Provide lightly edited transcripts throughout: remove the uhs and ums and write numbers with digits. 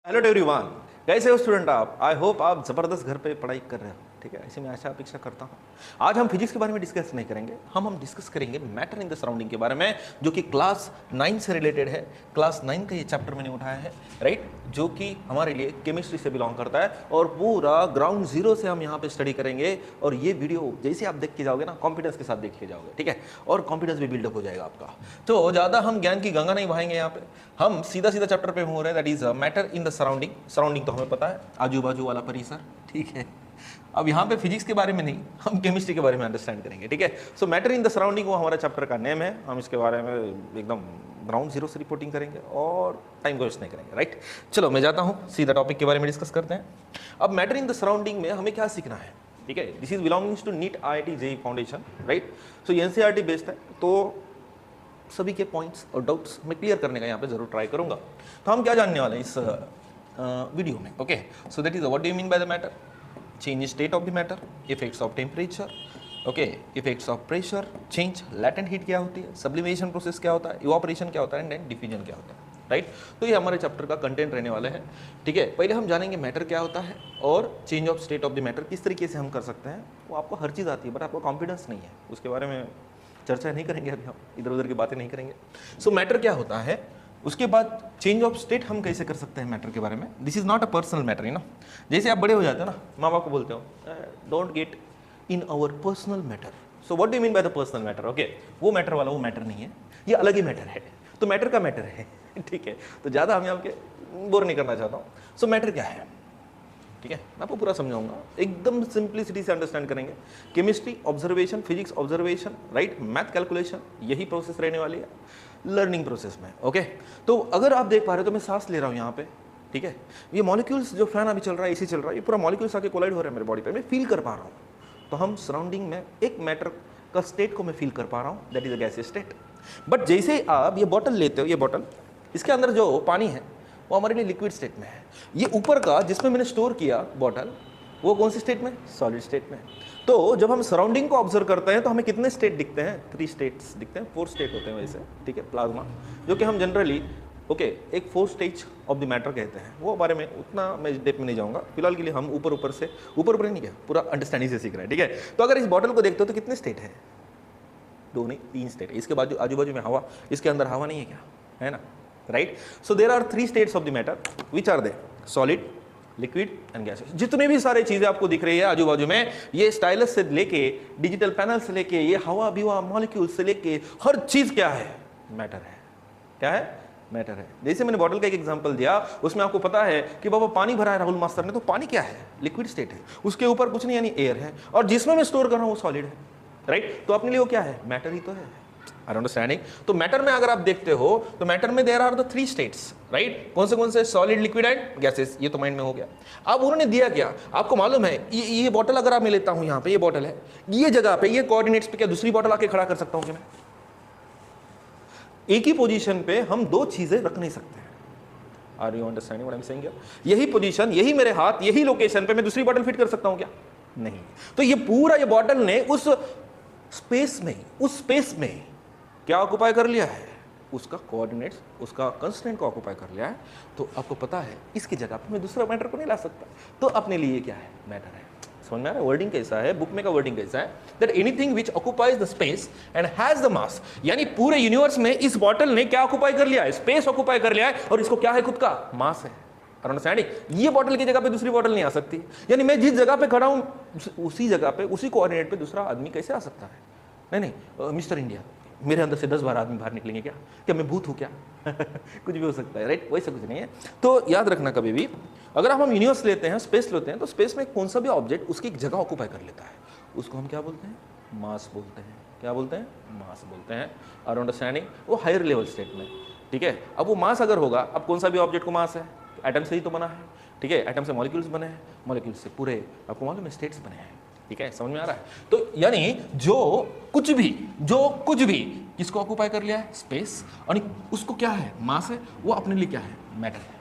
Hello everyone, कैसे हो student आप? आई होप आप ज़बरदस्त घर पे पढ़ाई कर रहे हो। ठीक है, ऐसे मैं आशा अपेक्षा करता हूँ। आज हम फिजिक्स के बारे में डिस्कस नहीं करेंगे, हम डिस्कस करेंगे मैटर इन द सराउंडिंग के बारे में, जो कि क्लास 9 से रिलेटेड है। क्लास 9 का ये चैप्टर मैंने उठाया है, राइट, जो कि हमारे लिए केमिस्ट्री से बिलोंग करता है और पूरा ग्राउंड जीरो से हम यहाँ पे स्टडी करेंगे। और ये वीडियो जैसे आप देख के जाओगे ना, कॉन्फिडेंस के साथ देख के जाओगे, ठीक है, और कॉन्फिडेंस भी बिल्डअप हो जाएगा आपका। तो ज़्यादा हम ज्ञान की गंगा नहीं बहाएंगे यहाँ पे, हम सीधा सीधा चैप्टर पे हो रहे हैं, that is matter in the surrounding. Surrounding तो हमें पता है, आजू बाजू वाला परिसर, ठीक है। अब यहाँ पे फिजिक्स के बारे में नहीं, हम केमिस्ट्री के बारे में अंडरस्टैंड करेंगे, ठीक है। सो मैटर इन द सराउंडिंग वो हमारा चैप्टर का नेम है। हम इसके बारे में एकदम ग्राउंड जीरो से रिपोर्टिंग करेंगे और टाइम को वेस्ट नहीं करेंगे, राइट। चलो मैं जाता हूँ, सीधा टॉपिक के बारे में डिस्कस करते हैं। अब मैटर इन द सराउंडिंग में हमें क्या सीखना है, ठीक है। This is belongings to NEET IIT JEE foundation, right. So NCERT based है, तो सभी के पॉइंट्स और डाउट्स मैं क्लियर करने का यहाँ पे जरूर ट्राई करूँगा। तो हम क्या जानने वाले हैं इस वीडियो में, okay. So that is what do you mean by the matter, change state of the matter, effects of temperature, okay, effects of pressure change, latent heat क्या होती है, sublimation process क्या होता है, evaporation क्या होता है, and diffusion क्या होता है, राइट। तो ये हमारे चैप्टर का कंटेंट रहने वाले हैं, ठीक है। पहले हम जानेंगे मैटर क्या होता है और change of state of the matter किस तरीके से हम कर सकते हैं। वो आपको हर चीज़ आती है, बट आपको कॉन्फिडेंस नहीं है, उसके बारे में चर्चा नहीं करेंगे अभी, हम इधर उधर की बातें नहीं करेंगे। सो मैटर क्या होता है, उसके बाद चेंज ऑफ स्टेट हम कैसे कर सकते हैं मैटर के बारे में। This is not a personal matter, you know. जैसे आप बड़े हो जाते हो ना, माँ बाप को बोलते हो don't get in our personal matter. So what do you mean by the personal matter, okay. वो मैटर वाला वो मैटर नहीं है, ये अलग ही मैटर है, तो मैटर का मैटर है, ठीक है। तो ज़्यादा हम यहाँ के बोर नहीं करना चाहता हूँ। सो मैटर क्या है, ठीक है, मैं आपको पूरा समझाऊंगा, एकदम सिंप्लिसिटी से अंडरस्टैंड करेंगे। Chemistry observation, physics observation, right, math calculation, यही प्रोसेस रहने वाली है लर्निंग प्रोसेस में, ओके। तो अगर आप देख पा रहे हो तो मैं सांस ले रहा हूँ यहाँ पे, ठीक है। ये मॉलिक्यूल्स, जो फैन अभी चल रहा है, एसी चल रहा है, ये पूरा मॉलिक्यूल्स आके कोलाइड हो रहा है मेरे बॉडी पे, मैं फील कर पा रहा हूँ। तो हम सराउंडिंग में एक मैटर का स्टेट को मैं फील कर पा रहा हूँ, that is a gaseous state. But जैसे आप ये बॉटल लेते हो, ये बॉटल, इसके अंदर जो पानी है वो हमारे लिए लिक्विड स्टेट में है। ये ऊपर का जिसमें मैंने स्टोर किया बॉटल, वो कौन सी स्टेट में, सॉलिड स्टेट में। तो जब हम सराउंडिंग को ऑब्जर्व करते हैं तो हमें कितने स्टेट दिखते हैं, 3 स्टेट्स दिखते हैं, 4 स्टेट होते हैं वैसे, ठीक है, प्लाज्मा, जो कि हम जनरली ओके एक 4 स्टेज ऑफ द मैटर कहते हैं। वो बारे में उतना मैं डेप में नहीं जाऊंगा, फिलहाल के लिए हम ऊपर से ऊपर नहीं क्या, पूरा अंडरस्टैंडिंग से सीख रहे हैं, ठीक है। तो अगर इस बॉटल को देखते हो तो कितने स्टेट है, 2 नहीं 3 स्टेट है। इसके बाद आजू बाजू में हवा, इसके अंदर हवा नहीं है क्या, है ना, right. So there are 3 states of the matter, which are they, solid, liquid and gases. जितने भी सारे चीजें आपको दिख रही है आजू बाजू में, ये स्टाइलस से लेके डिजिटल पैनल से लेके ये हवा बिवा मॉलिक्यूल से लेके हर चीज क्या है, मैटर है। क्या है, मैटर है। जैसे मैंने बॉटल का एक एग्जांपल दिया, उसमें आपको पता है कि बाबा पानी भरा है राहुल मास्टर ने, तो पानी क्या है, लिक्विड स्टेट है, उसके ऊपर कुछ नहीं यानी एयर है, और जिसमें मैं स्टोर कर रहा हूं वो सॉलिड है, राइट। तो अपने लिए वो क्या है, मैटर ही तो है। अंडरस्टैंडिंग। तो मैटर में अगर आप देखते हो तो मैटर में there are the 3 states, right. कौन से, सॉलिड, लिक्विड एंड गैसेस। ये तो माइंड में हो गया। अब उन्होंने दिया क्या, आपको मालूम है, ये बॉटल अगर आप मैं लेता हूं, यहाँ पे ये बॉटल है, ये जगह पे, ये कोऑर्डिनेट्स पे क्या दूसरी बॉटल आके खड़ा कर सकता हूं क्या मैं? एक ही पोजीशन पे हम 2 चीजें रख नहीं सकते। Are you understanding what I am saying? यही पोजीशन, यही मेरे हाथ, यही लोकेशन पे मैं दूसरी बॉटल फिट कर सकता हूं क्या? नहीं। तो ये पूरा ये बॉटल ने उस स्पेस में क्या ऑक्युपाई कर लिया है, उसका कोऑर्डिनेट्स, उसका कंस्ट्रेंट को ऑक्युपाई कर लिया है। तो आपको पता है इसकी जगह पे मैं दूसरा मैटर को नहीं ला सकता, तो अपने लिए क्या है, मैटर है। समझ में आ रहा है वर्डिंग कैसा है, बुक में का वर्डिंग कैसा है, that anything which occupies the space and has the mass. यानी पूरे यूनिवर्स में इस बॉटल ने क्या ऑक्युपाई कर लिया है, स्पेस ऑक्युपाई कर लिया है, और इसको क्या है, खुद का मास है। अंडरस्टैंडिंग। ये बॉटल की जगह पे दूसरी बॉटल नहीं आ सकती, यानी मैं जिस जगह पे खड़ा हूं उसी जगह पे, उसी कोऑर्डिनेट पे दूसरा आदमी कैसे आ सकता है? नहीं मिस्टर इंडिया, मेरे अंदर से 10 बार आदमी बाहर निकलेंगे क्या मैं भूत हूं क्या? कुछ भी हो सकता है, राइट। वैसा कुछ नहीं है। तो याद रखना, कभी भी अगर हम यूनिवर्स लेते हैं, स्पेस लेते हैं, तो स्पेस में कौन सा भी ऑब्जेक्ट उसकी एक जगह ऑक्युपाई कर लेता है, उसको हम क्या बोलते हैं, मास बोलते हैं। क्या बोलते हैं, मास बोलते हैं। और अंडरस्टैंडिंग, वो हायर लेवल स्टेट में, ठीक है। अब वो मास अगर होगा, अब कौन सा भी ऑब्जेक्ट को मास है, एटम से ही तो बना है, ठीक है। एटम से मॉलिक्यूल्स बने हैं, मॉलिक्यूल्स से पूरे आपको मालूम है स्टेट्स बने हैं, ठीक है। समझ में आ रहा है? तो यानी जो कुछ भी किसको ऑक्युपाई कर लिया है, स्पेस, और उसको क्या है, मास है, वो अपने लिए क्या है, मैटर है।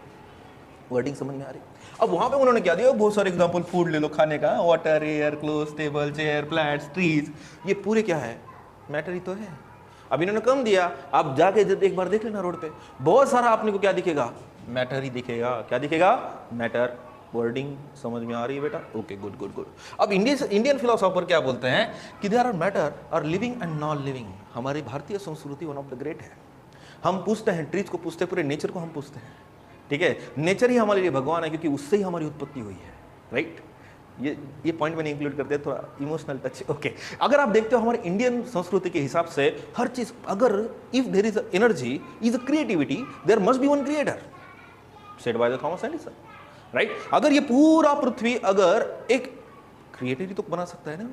वर्डिंग समझ में आ रही? अब वहां पे उन्होंने क्या दिया, बहुत सारे एग्जांपल, फूड ले लो, खाने का, water, air, cloth, table, chair, plants, trees, ये पूरे क्या है, मैटर ही तो है। अब इन्होंने कम दिया, आप जाके एक बार देख लेना रोड पे, बहुत सारा आपने को क्या दिखेगा, मैटर ही दिखेगा। क्या दिखेगा? मैटर। वर्डिंग समझ में आ रही है बेटा? Okay, good good good. अब इंडियन फिलोसोफर क्या बोलते हैं कि there are matter are living and non living. हमारी भारतीय संस्कृति वन ऑफ द ग्रेट है। हम पूछते हैं, ट्रीज को पूछते हैं, पूरे नेचर को हम पूछते हैं, ठीक है? नेचर ही हमारे लिए भगवान है, क्योंकि उससे ही हमारी उत्पत्ति हुई है, राइट? ये पॉइंट मैंने इंक्लूड कर दिया, थोड़ा इमोशनल टच। ओके, अगर आप देखते हो हमारे इंडियन संस्कृति के हिसाब से हर चीज, अगर if there is energy is a creativity, there must be one creator, said by the Thomas Edison, right? अगर ये पूरा पृथ्वी अगर एक क्रिएटिविटी तो बना सकता है ना।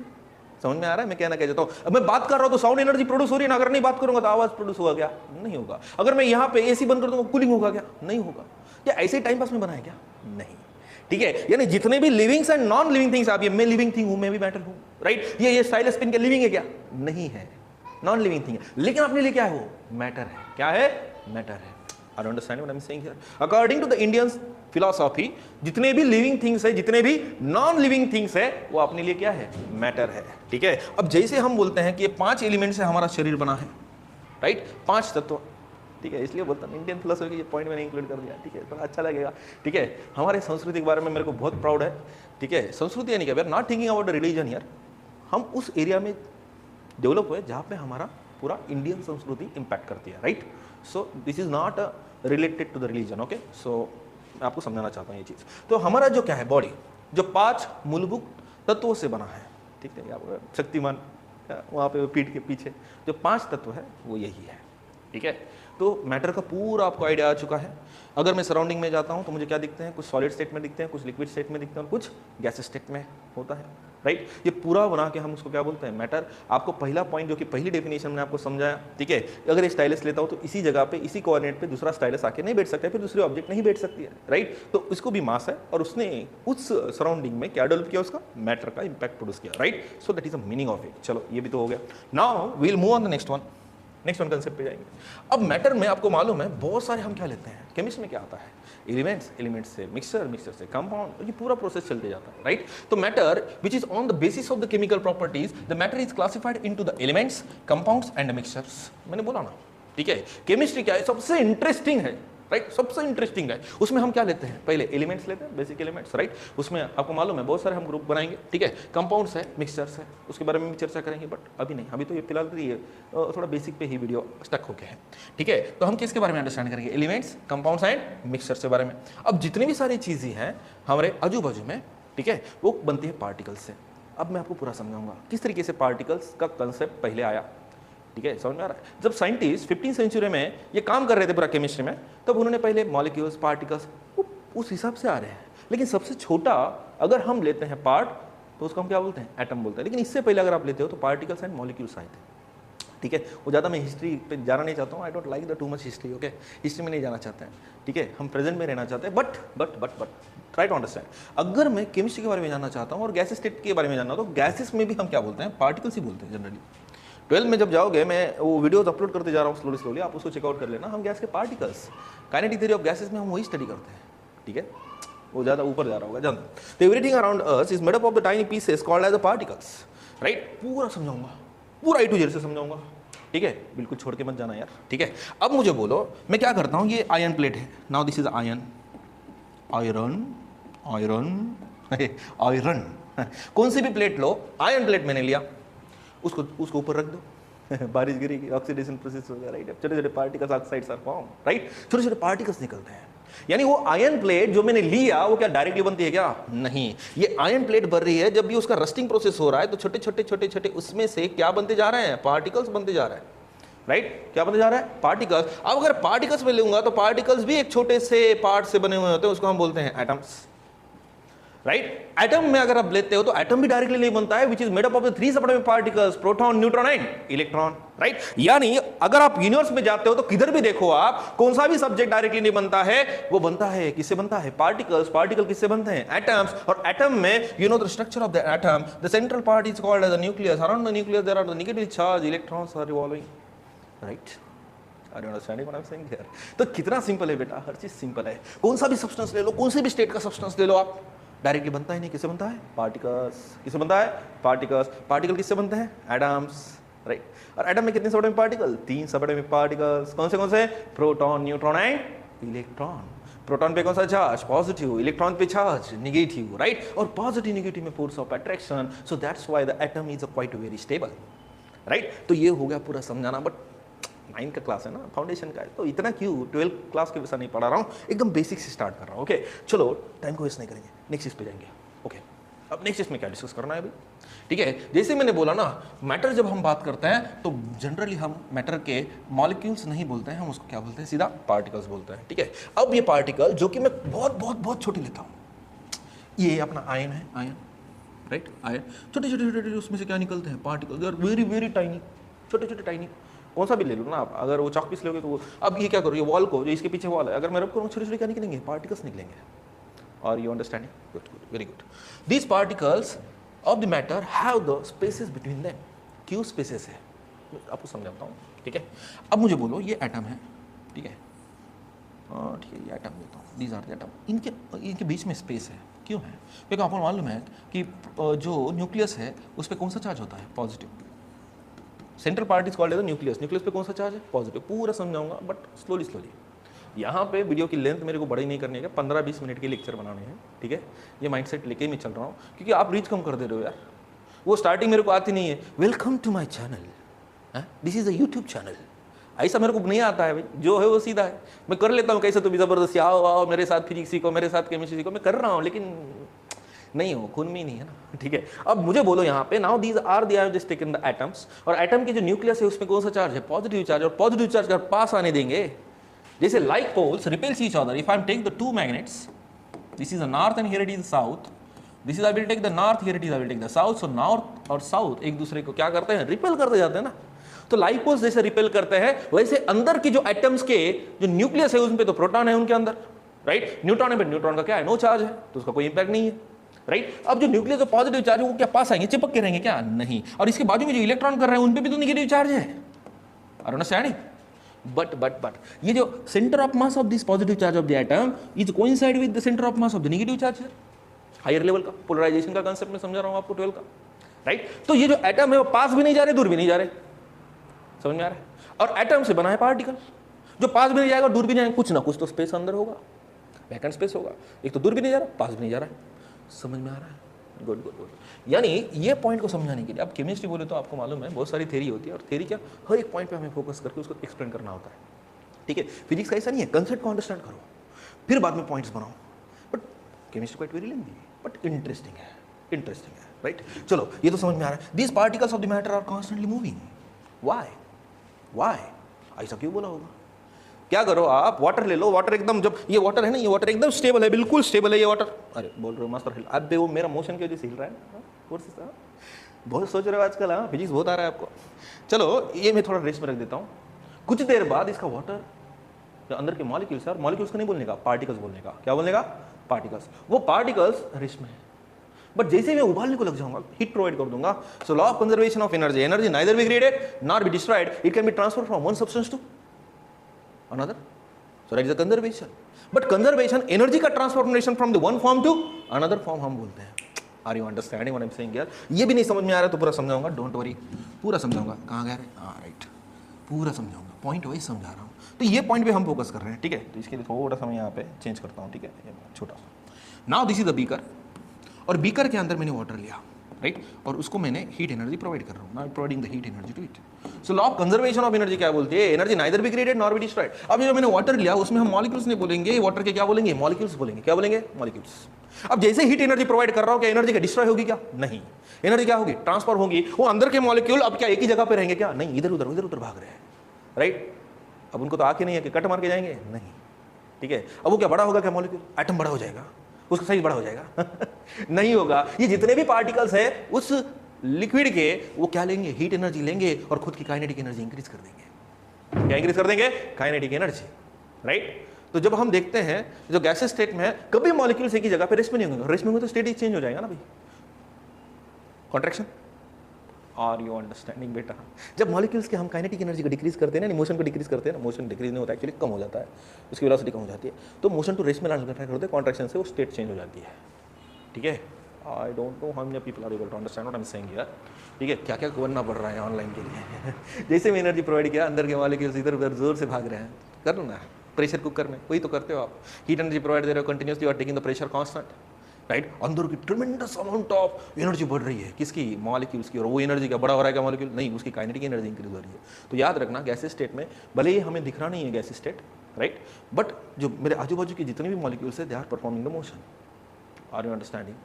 समझ में आ रहा है मैं कहना क्या चाहता हूं? अब मैं बात कर रहा हूं तो साउंड एनर्जी प्रोड्यूस हो रही है ना। अगर नहीं बात करूंगा तो आवाज प्रोड्यूस होगा क्या? नहीं होगा। अगर मैं यहाँ पे एसी बंद कर दूंगा, कूलिंग होगा क्या? नहीं होगा। क्या ऐसे टाइम पास में बनाया क्या? नहीं। ठीक है, यानी जितने भी livings and non living things, आप ये मैं लिविंग थिंग हूं, मैं भी मैटर हूं, राइट? ये स्टाइलस पेन क्या लिविंग है क्या? नहीं है, नॉन लिविंग थिंग है। लेकिन अपने लिए क्या है? वो मैटर है। क्या है? मैटर है। I don't understand what I am saying here. According to the Indian philosophy, जितने भी लिविंग थिंग्स है, जितने भी नॉन लिविंग थिंग्स है, वो अपने लिए क्या है? मैटर है। ठीक है, अब जैसे हम बोलते हैं कि ये 5 एलिमेंट से हमारा शरीर बना है, राइट? 5 तत्व, ठीक है? इसलिए बोलता हूँ इंडियन फिलोसफी के ये पॉइंट मैंने इंक्लूड कर दिया, ठीक है? थोड़ा अच्छा लगेगा, ठीक है? हमारे संस्कृति के बारे में मेरे को बहुत प्राउड है, ठीक है? संस्कृति यानी क्या? We are not thinking about the religion here. हम उस एरिया में डेवलप हुए जहाँ पे हमारा पूरा इंडियन संस्कृति इंपैक्ट करती है, right? So this is not related to the religion, okay? So मैं आपको समझाना चाहता हूँ ये चीज़। तो हमारा जो क्या है, बॉडी जो 5 मूलभूत तत्वों से बना है, ठीक है? आप शक्तिमान वहाँ पे पीठ के पीछे जो 5 तत्व है वो यही है, ठीक है? तो मैटर का पूरा आपको आइडिया आ चुका है। अगर मैं सराउंडिंग में जाता हूँ तो मुझे क्या दिखते हैं? कुछ सॉलिड स्टेट में दिखते हैं, कुछ लिक्विड स्टेट में दिखते हैं और कुछ गैस स्टेट में होता है, राइट? ये पूरा बना के हम उसको क्या बोलते हैं? मैटर। आपको पहला पॉइंट जो कि पहली डेफिनेशन में आपको समझाया, ठीक है? अगर ये स्टाइलस लेता हूँ तो इसी जगह पे, इसी कोऑर्डिनेट पे दूसरा स्टाइलस आके नहीं बैठ सकता है, फिर दूसरी ऑब्जेक्ट नहीं बैठ सकती है, राइट? तो इसको भी मास है और उसने उस सराउंडिंग में क्या डेवलप किया? उसका मैटर का इंपैक्ट प्रोड्यूस किया, right? So that is a meaning of it. चलो ये भी तो हो गया। Now we will move on the next one concept पे जाएंगे। अब मैटर में आपको मालूम है बहुत सारे हम क्या लेते हैं, केमिस्ट्री में क्या आता है? एलिमेंट्स, एलिमेंट्स से मिक्सचर, मिक्सचर से कंपाउंड, ये पूरा प्रोसेस चलते जाता है, राइट? तो matter which is on the basis of the chemical properties, the matter is classified into the elements, compounds and mixtures. मैंने बोला ना, ठीक है? केमिस्ट्री क्या है? सबसे इंटरेस्टिंग है, राइट? सबसे इंटरेस्टिंग है। उसमें हम क्या लेते हैं? पहले एलिमेंट्स लेते हैं, बेसिक एलिमेंट्स, राइट? उसमें आपको मालूम है बहुत सारे हम ग्रुप बनाएंगे, ठीक है? कंपाउंड्स है, मिक्सचर्स है, उसके बारे में भी चर्चा करेंगे, बट अभी नहीं, अभी तो ये फिलहाल ये थोड़ा बेसिक पे ही वीडियो स्टक होके है, ठीक है? तो हम किसके बारे में अंडरस्टैंड करेंगे? एलिमेंट्स, कंपाउंड्स एंड मिक्सचर्स के बारे में। अब जितनी भी सारी चीजें हैं हमारे आजू बाजू में, ठीक है, वो बनती है पार्टिकल्स से। अब मैं आपको पूरा समझाऊंगा किस तरीके से पार्टिकल्स का कंसेप्ट पहले आया, ठीक है? समझ में आ रहा है? जब साइंटिस्ट 15वीं सेंचुरी में ये काम कर रहे थे पूरा केमिस्ट्री में, तब उन्होंने पहले मॉलिक्यूल्स, पार्टिकल्स उस हिसाब से आ रहे हैं। लेकिन सबसे छोटा अगर हम लेते हैं पार्ट, तो उसको हम क्या बोलते हैं? एटम बोलते हैं। लेकिन इससे पहले अगर आप लेते हो तो पार्टिकल्स एंड मॉलिक्यूल्स आए थे, ठीक है? वो ज़्यादा मैं हिस्ट्री पे जाना नहीं चाहता हूँ, I don't like the too much history, okay? History में नहीं जाना चाहते हैं, ठीक है? हम प्रेजेंट में रहना चाहते हैं, बट ट्राई टू अंडरस्टैंड। अगर मैं केमिस्ट्री के बारे में जानना चाहता हूँ और गैस स्टेट के बारे में जानना, तो गैसेस में भी हम क्या बोलते हैं? पार्टिकल्स ही बोलते हैं जनरली। 12 में जब जाओगे, मैं वो वीडियोस अपलोड करते जा रहा हूँ स्लोली, आप उसको चेकआउट कर लेना। हम गैस के particles, kinetic theory of gases में हम वही स्टडी करते हैं, ठीक है? वो ज़्यादा ऊपर जा रहा होगा, जानते हैं। तो everything around us is made up of the tiny pieces called as the particles, right? पूरा समझाऊंगा, पूरा A to Z से समझाऊंगा, ठीक है? बिल्कुल छोड़ के मत जाना यार, ठीक है? अब मुझे बोलो, मैं क्या करता हूँ? ये आयरन प्लेट है, now this is iron, iron iron iron. कौन सी भी प्लेट लो, आयरन प्लेट मैंने लिया, उसको ऊपर रख दो बारिश गिरेगी, ऑक्सीडेशन प्रोसेस होगा, राइट? छोटे छोटे particles, oxides are form, right? छोटे छोटे पार्टिकल्स निकलते हैं। यानी वो आयरन प्लेट जो मैंने लिया, वो क्या डायरेक्टली बनती है क्या? नहीं, ये आयरन प्लेट बन रही है, जब भी उसका रस्टिंग प्रोसेस हो रहा है तो छोटे छोटे उसमें से क्या बनते जा रहे हैं? पार्टिकल्स बनते जा रहे हैं, राइट? क्या बनते जा रहा है? पार्टिकल्स। अब अगर पार्टिकल्स में लूंगा तो पार्टिकल्स भी एक छोटे से पार्ट से बने हुए होते हैं, उसको हम बोलते हैं एटम्स, राइट? एटम में अगर आप लेते हो तो एटम भी डायरेक्टली नहीं बनता है, which is made up of the 3 subatomic particles, proton, neutron and electron, right? यानी अगर आप यूनिवर्स में जाते हो तो किधर भी देखो आप, कौन सा भी सब्जेक्ट डायरेक्टली नहीं बनता है, वो बनता है किससे बनता है? पार्टिकल्स। पार्टिकल किससे बनते हैं? एटम्स। और एटम में you know the structure of the atom, the central part is called as the nucleus, around the nucleus there are the negative charge electrons are revolving, right? Are you understanding what I'm saying here? तो कितना simple है बेटा, हर चीज simple है। कौन सा भी substance ले लो, कौन से भी स्टेट का सब्सटेंस ले लो, आप डायरेक्टली बनता ही नहीं, किससे बनता है? पार्टिकल्स। किससे बनता है? पार्टिकल्स। पार्टिकल किससे बनते हैं? Atoms, right? और एटम में कितने सबएटॉमिक पार्टिकल? 3 subatomic particles. कौन से? Proton, neutron and electron. Proton पे कौन सा चार्ज, पॉजिटिव, इलेक्ट्रॉन पे चार्ज निगेटिव, राइट, और पॉजिटिव निगेटिव में force of attraction, so that's why the atom is quite very stable, right. तो ये हो गया पूरा समझाना, बट 9 का क्लास है ना, फाउंडेशन का है, तो इतना क्यों 12 क्लास के वैसा नहीं पढ़ा रहा हूँ, एकदम बेसिक से स्टार्ट कर रहा हूँ। ओके चलो, टाइम को वेस्ट नहीं करेंगे, नेक्स्ट चीज पे जाएंगे। ओके अब नेक्स्ट चीज में क्या डिस्कस करना है अभी, ठीक है। जैसे मैंने बोला ना, मैटर जब हम बात करते हैं तो जनरली हम मैटर के मॉलिक्यूल्स नहीं बोलते हैं, हम उसको क्या बोलते हैं, सीधा पार्टिकल्स बोलते हैं, ठीक है। अब ये पार्टिकल जो कि मैं बहुत बहुत बहुत छोटे लेता हूँ, ये अपना आयन है, आयन, राइट, आयन, छोटे छोटे छोटे छोटे उसमें से क्या निकलते हैं, particles, they are very very tiny, छोटे छोटे टाइनी, कौन सा भी ले लो ना आप, अगर वो चॉक पीस लोगे तो वो, अब ये क्या करो, ये वॉल को, जो इसके पीछे वॉल है, अगर मैं रब करूँ छोटे छोटे क्या निकलेंगे, पार्टिकल्स निकलेंगे। और you understanding, good good, very good. These particles of the matter have the spaces between them, क्यों स्पेसेस है आपको समझाता हूँ, ठीक है। अब मुझे बोलो ये एटम है, ठीक है, ठीक है, ये एटम लेता हूँ, दीज आर द एटम, इनके बीच में स्पेस है, क्यों है, क्योंकि आपको मालूम है कि जो न्यूक्लियस है उस पर कौन सा चार्ज होता है, positive, central part is called as nucleus, nucleus पे कौन सा चार्ज है, पॉजिटिव, पूरा समझाऊंगा बट स्लोली स्लोली। यहाँ पे वीडियो की लेंथ मेरे को बड़ी नहीं करनी है, 15-20 मिनट के लेक्चर बनाने हैं, ठीक है, ये माइंडसेट लेके मैं चल रहा हूँ, क्योंकि आप रीच कम कर दे रहे हो यार, वो स्टार्टिंग मेरे को आती नहीं है, welcome to my channel, this is a YouTube channel, ऐसा मेरे को नहीं आता है भाई, जो है वो सीधा है, मैं कर लेता हूँ कैसे, तो भी ज़बरदस्ती आओ आओ मेरे साथ फिजिक्स सीखो, मेरे साथ केमिस्ट्री सीखो, मैं कर रहा हूँ, लेकिन नहीं हो, खून में ही नहीं है ना, ठीक है। अब मुझे बोलो यहाँ पे, now these are the just taken the atoms, और एटम की जो न्यूक्लियस है उसमें कौन सा चार्ज है, पॉजिटिव चार्ज, और पॉजिटिव चार्ज का पास आने देंगे, जैसे like poles repels each other, if I am take the two magnets, this is the north end here it is south, this is I will take the north, here it is I will take the south, so north और south एक दूसरे को क्या करते हैं, repel करते जाते हैं ना। तो लाइक पोल्स जैसे रिपेल करते हैं, वैसे अंदर की जो एटम्स के जो न्यूक्लियस है उसमें तो प्रोटॉन है उनके अंदर, राइट, न्यूट्रॉन है, बट न्यूट्रॉन का क्या है, नो चार्ज है, तो उसका कोई इंपैक्ट नहीं है, राइट। अब जो न्यूक्लियस जो पॉजिटिव चार्ज है वो क्या पास आएंगे, चिपक के रहेंगे क्या, नहीं, और इसके बाजू में जो इलेक्ट्रॉन कर रहे हैं उन पे भी तो नेगेटिव चार्ज है, आर अंडरस्टैंडिंग, बट ये जो centre of mass of this positive charge of the atom is coincide with the centre of mass of the negative charge, higher level का पोलराइजेशन का कांसेप्ट में समझा रहा हूं आपको 12 का, राइट। तो ये जो एटम है वो पास भी नहीं जा रहे, दूर भी नहीं जा रहे, समझ में आ रहा है, और एटम से बना है पार्टिकल, जो पास भी नहीं जाएगा दूर भी नहीं जाएगा, कुछ ना कुछ तो स्पेस अंदर होगा, वैकेंट स्पेस होगा, एक तो दूर भी नहीं जा रहा, पास भी नहीं जा रहा है, समझ में आ रहा है, गुड गुड गुड। यानी ये पॉइंट को समझाने के लिए, अब केमिस्ट्री बोले तो आपको मालूम है बहुत सारी थ्योरी होती है, और थ्योरी क्या, हर एक पॉइंट पे हमें फोकस करके उसको एक्सप्लेन करना होता है, ठीक है। फिजिक्स का ऐसा नहीं है, कंसेप्ट को अंडरस्टैंड करो फिर बाद में पॉइंट्स बनाओ, but chemistry quite very lengthy but interesting है, इंटरेस्टिंग है, राइट। चलो ये तो समझ में आ रहा है, these particles of the matter are constantly moving, why, ऐसा क्यों बोला होगा, क्या करो आप, वाटर ले लो, वाटर एकदम, जब ये वाटर है ना, ये वाटर एकदम स्टेबल है, बिल्कुल स्टेबल है ये वाटर, अरे बोल रहे हो मास्टर हिल, अब वो मेरा मोशन की वजह से हिल रहा है, बहुत सोच रहे हो आजकल, हाँ फिजिक्स बहुत आ रहा है आपको। चलो ये मैं थोड़ा रेस्ट में रख देता हूँ, कुछ देर बाद इसका वाटर जो अंदर के मॉलिक्यूल्स है, मॉलिक्यूल्स को नहीं बोलने का, पार्टिकल्स बोलने का, क्या बोलने का, पार्टिकल्स, वो पार्टिकल्स रेस्ट में है, बट जैसे मैं उबालने को लग जाऊंगा, हीट प्रोवाइड कर दूंगा, so law of conservation of energy, energy neither be created nor be destroyed, it can be transferred from one substance to another, so that is a conservation, but conservation energy का transformation from the one form to another form हम बोलते हैं, are you understanding what I'm saying यार। ये भी नहीं समझ में आ रहा तो पूरा समझाऊंगा, डोंट वरी, पूरा समझाऊंगा, कहाँ गए, हाँ राइट, पूरा समझाऊंगा, पॉइंट वाइज समझा रहा हूँ, तो ये पॉइंट पे हम फोकस कर रहे हैं, ठीक है। तो इसके लिए थोड़ा सा मैं यहाँ पे चेंज करता हूँ, ठीक है, छोटा सा, now this is the beaker, और बीकर के अंदर मैंने वाटर लिया, राइट, और उसको मैंने हीट एनर्जी प्रोवाइड कर रहा हूँ, not providing the heat energy to it, so law of conservation of energy क्या बोलती है, energy neither be created nor be destroyed. अब जो मैंने वाटर लिया उसमें हम मॉलिक्यूल्स नहीं बोलेंगे, वाटर के क्या बोलेंगे, मॉलिक्यूल्स बोलेंगे, क्या बोलेंगे, मॉलिक्यूल्स। अब जैसे हीट एनर्जी प्रोवाइड कर रहा हूँ, क्या एनर्जी का डिस्ट्रॉय होगी, क्या नहीं, एनर्जी क्या होगी, ट्रांसफर होगी, वो अंदर के मॉलिक्यूल अब क्या एक ही जगह पे रहेंगे, क्या नहीं, इधर उधर भाग रहे हैं, राइट। अब उनको तो आके नहीं है कि कट मार के जाएंगे, नहीं, ठीक है। अब वो क्या बड़ा होगा, क्या मॉलिक्यूल, एटम बड़ा हो जाएगा, उसका साइज बड़ा हो जाएगा नहीं होगा, ये जितने भी पार्टिकल्स है उस लिक्विड के वो क्या लेंगे, हीट एनर्जी लेंगे और खुद की काइनेटिक एनर्जी इंक्रीज कर देंगे, क्या इंक्रीज कर देंगे, काइनेटिक एनर्जी, राइट। तो जब हम देखते हैं जो गैसेस स्टेट में है, कभी मॉलिक्यूल्स एक ही जगह पे रेस्ट में नहीं होंगे, रेस्ट में होंगे तो स्टेट चेंज हो जाएगा ना भाई, कॉन्ट्रैक्शन, आर यू अंडरस्टैंडिंग बेटा। जब मॉलिक्यूल्स के हम काइनेटिक एनर्जी को डिक्रीज करते हैं ना, मोशन को डिक्रीज करते हैं ना, मोशन डिक्रीज नहीं होता है, एक्चुअली कम हो जाता है, उसकी वेलोसिटी कम हो जाती है, तो मोशन टू रेस्ट में लाने करते हैं, कॉन्ट्रैक्शन से वो स्टेट चेंज हो जाती है, ठीक है। I don't know how many people are able to understand what I am saying here, ठीक है। क्या क्या करना पड़ रहा है ऑनलाइन के लिए जैसे मैं एनर्जी प्रोवाइड किया, अंदर के मॉलिक्यूल्स इधर उधर जोर से भाग रहे हैं, कर लो ना, प्रेशर कुकर में वही तो करते हो आप, हीट एनर्जी प्रोवाइड दे रहे हो continuously, you are taking the pressure constant, right. अंदर की ट्रिमेंडस अमाउंट ऑफ एनर्जी बढ़ रही है, किसकी, मॉलिक्यूल्स की, और वो एनर्जी क्या बड़ा हो रहा है क्या मॉलिक्यूल, नहीं, उसकी काइनेटिक एनर्जी इंक्रीज हो रही है। तो याद रखना गैसेस स्टेट में भले ही हमें दिख रहा नहीं है गैस स्टेट, राइट, बट जो मेरे आजू बाजू के जितने भी मॉलिक्यूल्स है they are performing the motion. Are you understanding?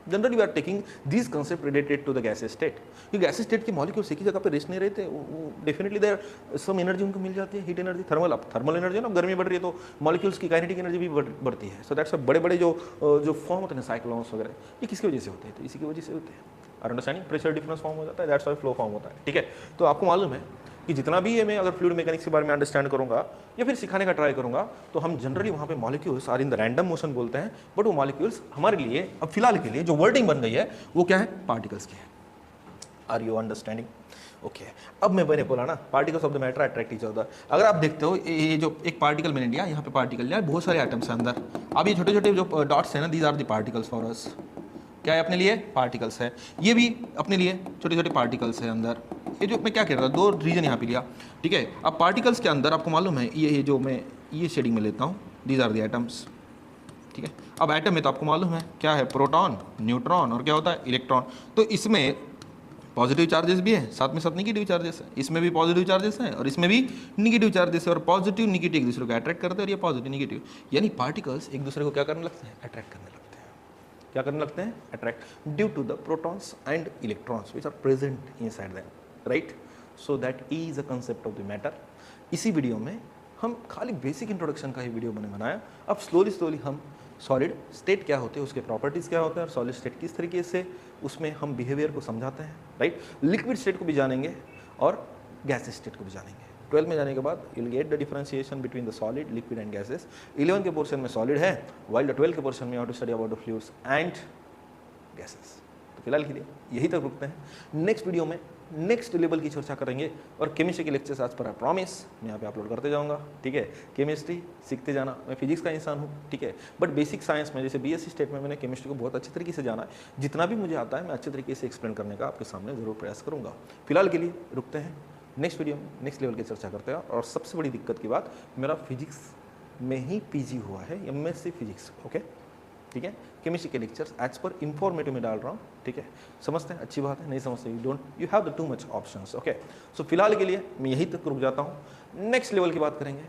Generally we are taking this concept related to the gas state, क्योंकि गैस स्टेट के मॉलिक्यूल्स एक ही जगह पे रेस्ट नहीं रहते, वो डेफिनेटली देयर सम एनर्जी उनको मिल जाती है, हीट एनर्जी, थर्मल एनर्जी ना, गर्मी बढ़ रही है तो मॉलिक्यूल्स की काइनेटिक एनर्जी भी बढ़ती है। सो दैट्स बड़े बड़े जो फॉर्म होते हैं साइक्लोन्स वगैरह, ये किसकी वजह से होते हैं, तो इसी की वजह से होते हैं। Are understanding? Pressure difference form हो जाता है, दैट्स व्हाई फ्लो फॉर्म होता है, ठीक है। तो आपको मालूम है कि जितना भी ये मैं अगर फ्लूइड मैकेनिक्स के बारे में अंडरस्टैंड करूंगा या फिर सिखाने का ट्राई करूंगा, तो हम जनरली वहाँ पे molecules are in the random motion बोलते हैं, बट वो मॉलिक्यूल्स हमारे लिए अब फिलहाल के लिए जो वर्डिंग बन गई है वो क्या है, पार्टिकल्स की है। Are you understanding? ओके, अब मैंने बोला ना particles of the matter attract each other. अगर आप देखते हो ये जो एक पार्टिकल मैंने लिया, यहाँ पे पार्टिकल लिया, बहुत सारे एटम्स हैं अंदर। अब ये छोटे छोटे जो डॉट्स हैं ना, these are the particles for us. क्या है अपने लिए, पार्टिकल्स है। ये भी अपने लिए छोटे छोटे पार्टिकल्स है अंदर। ये जो मैं क्या कह रहा था, दो रीजन यहाँ पे लिया, ठीक है। अब पार्टिकल्स के अंदर आपको मालूम है ये जो मैं ये शेडिंग में लेता हूँ, दीज आर द एटम्स, ठीक है। अब एटम में तो आपको मालूम है क्या है, प्रोटॉन, न्यूट्रॉन और क्या होता है, इलेक्ट्रॉन। तो इसमें पॉजिटिव चार्जेस भी है, साथ में साथ निगेटिव चार्जेस है। इसमें भी पॉजिटिव चार्जेस हैं और इसमें भी निगेटिव चार्जेस है, और पॉजिटिव निगेटिव एक दूसरे को अट्रैक्ट करते हैं, और ये पॉजिटिव निगेटिव, यानी पार्टिकल्स एक दूसरे को क्या करने लगते हैं, अट्रैक्ट करने लगते हैं। क्या करने लगते हैं, attract, due to the protons and electrons which are present inside them, right. So that is a concept of the matter. इसी वीडियो में हम खाली बेसिक इंट्रोडक्शन का ही वीडियो मैंने बनाया। अब स्लोली हम सॉलिड स्टेट क्या होते हैं, उसके प्रॉपर्टीज़ क्या होते हैं, और सॉलिड स्टेट किस तरीके से उसमें हम बिहेवियर को समझाते हैं, राइट। लिक्विड स्टेट को भी जानेंगे और गैस स्टेट को भी जानेंगे। 12 में जाने के बाद you will get the differentiation between the solid, liquid and gases. 11 के पोर्शन में सॉलिड है, वाइल द 12 के पोर्शन में you have to study about the fluids and gases. तो फिलहाल के लिए यही तक रुकते हैं। नेक्स्ट वीडियो में नेक्स्ट लेवल की चर्चा करेंगे, और केमिस्ट्री के लेक्चर्स आज पर प्रॉमिस मैं यहाँ पे अपलोड करते जाऊँगा, ठीक है। केमिस्ट्री सीखते जाना, मैं फिजिक्स का इंसान हूँ, ठीक है, बट बेसिक साइंस में जैसे बीएससी स्टेट में मैंने केमिस्ट्री को बहुत अच्छी तरीके से जाना है। जितना भी मुझे आता है मैं अच्छे तरीके से एक्सप्लेन करने का आपके सामने जरूर प्रयास करूँगा। फिलहाल के लिए रुकते हैं, नेक्स्ट वीडियो में नेक्स्ट लेवल की चर्चा करते हैं। और सबसे बड़ी दिक्कत की बात, मेरा फिजिक्स में ही पीजी हुआ है, एमएससी फिजिक्स, ओके, ठीक है। केमिस्ट्री के लेक्चर्स एज पर इंफॉर्मेटिव में डाल रहा हूँ, ठीक है। समझते हैं, अच्छी बात है, नहीं समझते you have the too much options, okay. So फिलहाल के लिए मैं यहीं तक रुक जाता हूँ, नेक्स्ट लेवल की बात करेंगे।